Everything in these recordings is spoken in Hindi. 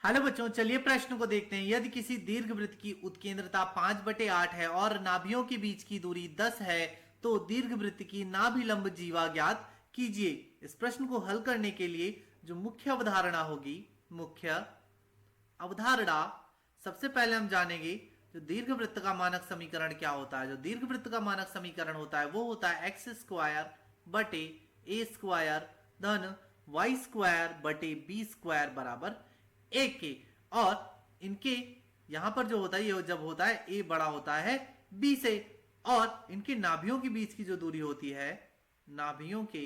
हेलो बच्चों, चलिए प्रश्न को देखते हैं। यदि किसी दीर्घवृत्त की उत्केंद्रता 5/8 है और नाभियों के बीच की दूरी 10 है तो दीर्घवृत्त की नाभिलंब जीवा ज्ञात कीजिए। इस प्रश्न को हल करने के लिए जो मुख्य अवधारणा होगी, मुख्य अवधारणा, सबसे पहले हम जानेंगे जो दीर्घवृत्त का मानक समीकरण क्या होता है। जो दीर्घवृत्त का मानक समीकरण होता है वो होता है एक्स स्क्वायर बटे ए स्क्वायर धन वाई स्क्वायर बटे बी स्क्वायर बराबर एक के। और इनके यहां पर जो होता है ये जब होता है ए बड़ा होता है बी से, और इनके नाभियों के बीच की जो दूरी होती है, नाभियों के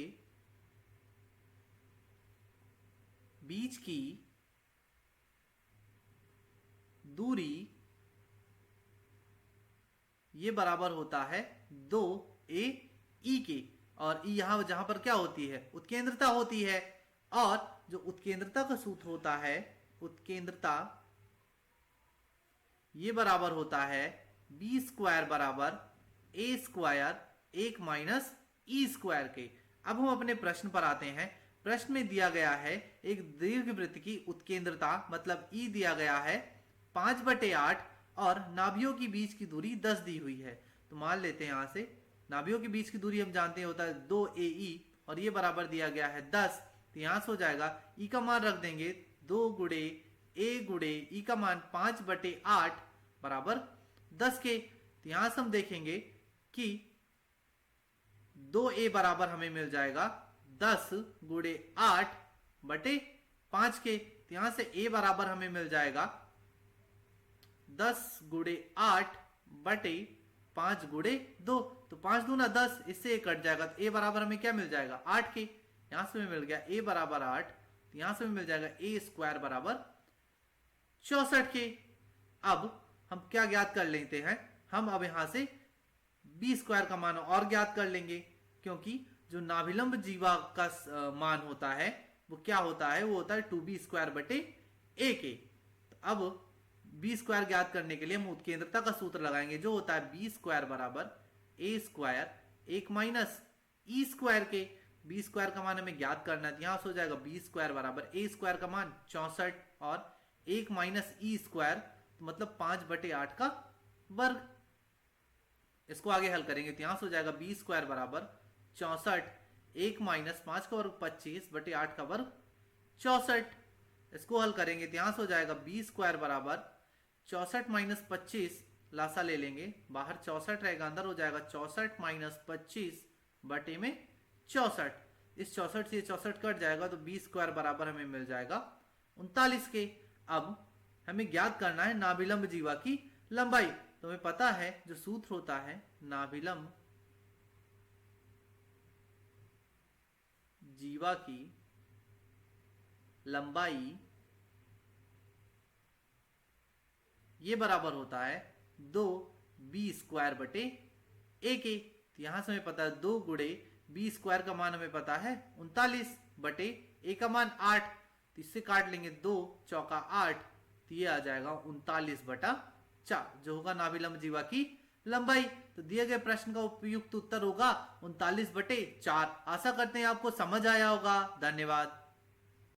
बीच की दूरी ये बराबर होता है 2a ई के। और ई यहां जहां पर क्या होती है, उत्केंद्रता होती है। और जो उत्केंद्रता का सूत्र होता है, उत्केंद्रता ये बराबर होता है बी स्क्वायर बराबर ए स्क्वायर 1 माइनस ई स्क्वायर के। अब हम अपने प्रश्न पर आते हैं। प्रश्न में दिया गया है एक दीर्घवृत्त की उत्केंद्रता मतलब ई दिया गया है 5/8 और नाभियों के बीच की दूरी 10 दी हुई है। तो मान लेते हैं यहां से नाभियों के बीच की दूरी हम जानते हैं होता है 2ae और ये बराबर दिया गया है 10। तो यहां से हो जाएगा ई का मान रख देंगे 2 गुड़े ए गुड़े ई का मान 5/8 बराबर 10 के। तो यहां से हम देखेंगे कि 2a बराबर हमें मिल जाएगा 10 गुड़े 8 बटे 5 के। तो यहां से a बराबर हमें मिल जाएगा 10 गुड़े 8 बटे 5 गुड़े 2। तो 5 दूना 10, इससे कट जाएगा। तो a बराबर हमें क्या मिल जाएगा 8 के। यहां से हमें मिल गया a बराबर 8। तो यहां से हमें मिल जाएगा a स्क्वायर बराबर 64 के। अब हम क्या ज्ञात कर लेते हैं, हम अब यहां से बी स्क्वायर का मान और ज्ञात कर लेंगे, क्योंकि जो नाभिलंब जीवा का मान होता है वो क्या होता है, वो होता है 2b स्क्वायर बटे ए के। तो अब बी स्क्वायर ज्ञात करने के लिए हम उत्केंद्रता का सूत्र लगाएंगे जो होता है बी स्क्वायर बराबर ए स्क्वायर 1 माइनस ई स्क्वायर के। बी स्क्वायर का मान हमें ज्ञात करना है, यहां से हो जाएगा बी स्क्वायर बराबर ए स्क्वायर का मान 64 और 1 माइनस ई स्क्वायर तो मतलब 5/8 का वर्ग। इसको आगे हल करेंगे तो यहां से हो जाएगा बी स्क्वायर बराबर 64 1 माइनस 5 का वर्ग 25/8 का वर्ग 64। इसको हल करेंगे तो यहां से हो जाएगा बी स्क्वायर बराबर 64 माइनस 25, लासा ले लेंगे, बाहर 64 रहेगा, अंदर हो जाएगा 64 माइनस 25 बटे में 64। इस 64 से 64 कट जाएगा तो बी स्क्वायर बराबर हमें मिल जाएगा 39 के। अब हमें ज्ञात करना है नाभिलंब जीवा की लंबाई। तो हमें पता है जो सूत्र होता है नाभिलंब जीवा की लंबाई ये बराबर होता है 2b स्क्वायर बटे ए के। तो यहां से हमें पता है 2 गुड़े बी स्क्वायर का मान हमें पता है 39 बटे ए का मान 8। तो इससे काट लेंगे 2 चौका 8, तो ये आ जाएगा 39/4 जो होगा नाभिलंब जीवा की लंबाई। तो दिए गए प्रश्न का उपयुक्त उत्तर होगा 39/4। आशा करते हैं आपको समझ आया होगा। धन्यवाद।